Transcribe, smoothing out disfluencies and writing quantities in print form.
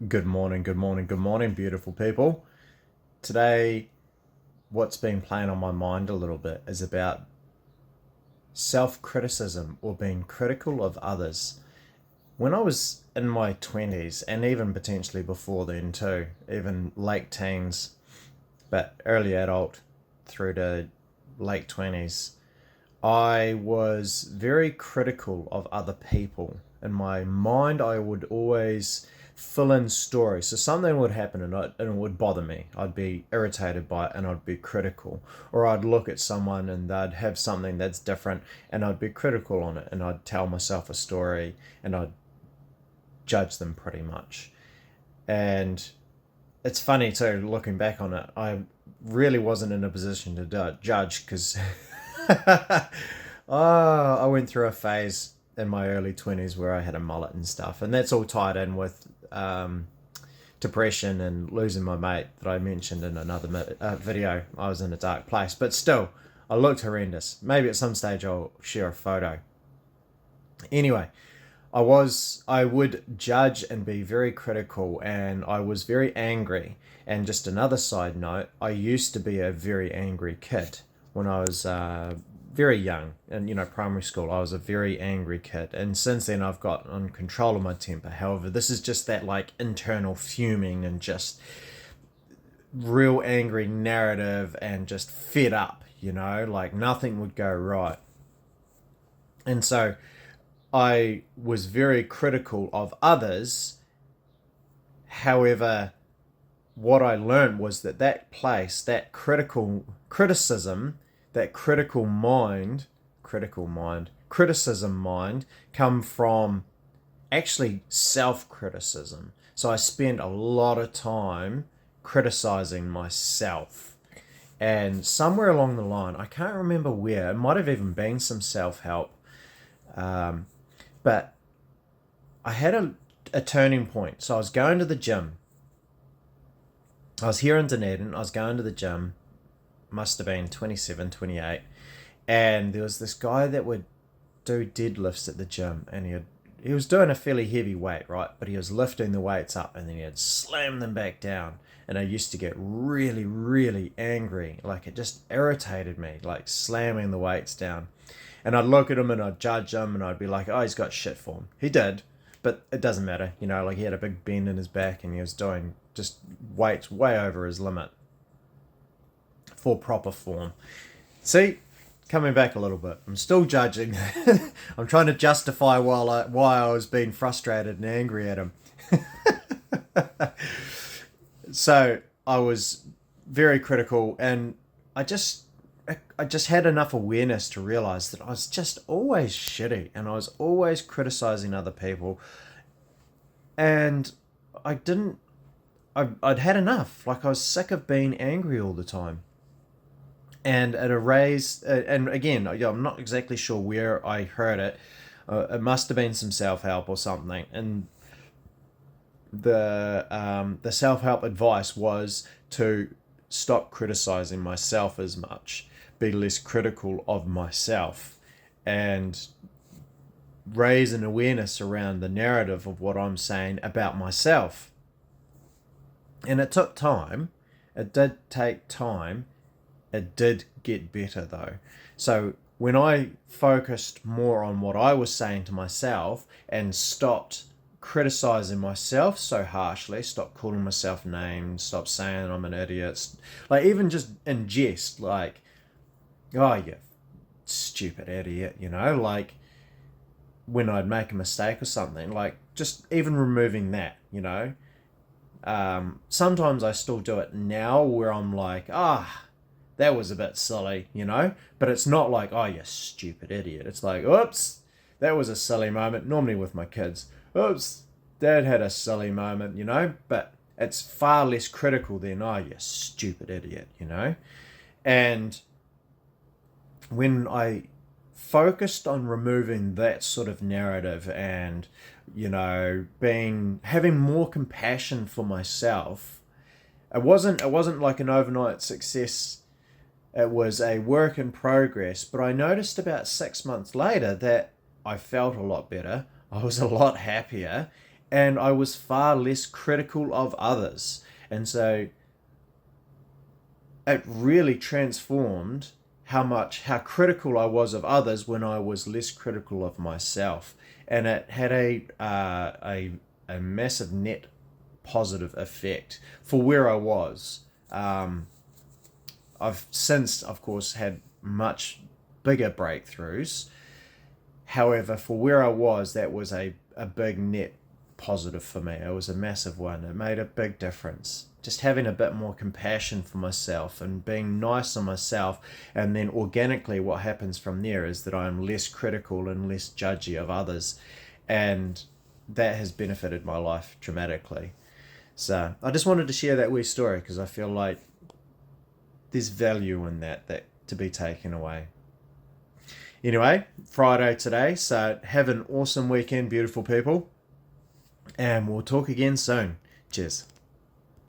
Good morning, good morning, good morning, beautiful people. Today, what's been playing on my mind a little bit is about self criticism or being critical of others. When I was in my 20s, and even potentially before then too, even late teens, but early adult through to late 20s, I was very critical of other people. In my mind, I would always fill in stories. So something would happen and it would bother me. I'd be irritated by it and I'd be critical. Or I'd look at someone and they'd have something that's different and I'd be critical on it and I'd tell myself a story and I'd judge them pretty much. And it's funny too, looking back on it, I really wasn't in a position to judge because I went through a phase in my early 20s where I had a mullet and stuff, and that's all tied in with depression and losing my mate that I mentioned in another video. I was in a dark place, but still, I looked horrendous. Maybe at some stage I'll share a photo. Anyway, I would judge and be very critical, and I was very angry. And just another side note, I used to be a very angry kid when I was very young, and primary school. I was a very angry kid, and since then I've got on control of my temper. However, this is just that like internal fuming and just real angry narrative and just fed up. Like nothing would go right, and so I was very critical of others. However, what I learned was that place, that criticism, that criticism mind, come from actually self criticism. So I spent a lot of time criticizing myself. And somewhere along the line, I can't remember where, it might have even been some self help, but I had a turning point. So I was going to the gym. I was here in Dunedin. I was going to the gym. Must have been 27, 28. And there was this guy that would do deadlifts at the gym. And he was doing a fairly heavy weight, right? But he was lifting the weights up and then he'd slam them back down. And I used to get really, really angry. Like it just irritated me, like slamming the weights down. And I'd look at him and I'd judge him and I'd be like, oh, he's got shit form. He did, but it doesn't matter. Like he had a big bend in his back and he was doing just weights way over his limit for proper form. See, coming back a little bit, I'm still judging. I'm trying to justify why I was being frustrated and angry at him. So I was very critical, and I just I just had enough awareness to realize that I was just always shitty and I was always criticizing other people, and I didn't I'd had enough. Like I was sick of being angry all the time. And it erased, and again, I'm not exactly sure where I heard it. It must have been some self help or something. And the self help advice was to stop criticizing myself as much, be less critical of myself, and raise an awareness around the narrative of what I'm saying about myself. And it took time. It did take time. It did get better though. So when I focused more on what I was saying to myself and stopped criticizing myself so harshly, stopped calling myself names, stopped saying I'm an idiot, like even just in jest, like, oh, you stupid idiot, like when I'd make a mistake or something, like just even removing that. Sometimes I still do it now where I'm like, that was a bit silly. But it's not like, oh, you stupid idiot. It's like, oops, that was a silly moment. Normally with my kids, oops, dad had a silly moment. But it's far less critical than, oh, you stupid idiot. And when I focused on removing that sort of narrative and, having more compassion for myself, it wasn't like an overnight success. It was a work in progress, but I noticed about 6 months later that I felt a lot better. I was a lot happier, and I was far less critical of others. And so it really transformed how critical I was of others when I was less critical of myself. And it had a massive net positive effect for where I was. I've since, of course, had much bigger breakthroughs. However, for where I was, that was a big net positive for me. It was a massive one. It made a big difference. Just having a bit more compassion for myself and being nice on myself. And then organically, what happens from there is that I'm less critical and less judgy of others. And that has benefited my life dramatically. So I just wanted to share that wee story because I feel like there's value in that to be taken away. Anyway, Friday today, so have an awesome weekend, beautiful people, and we'll talk again soon. Cheers.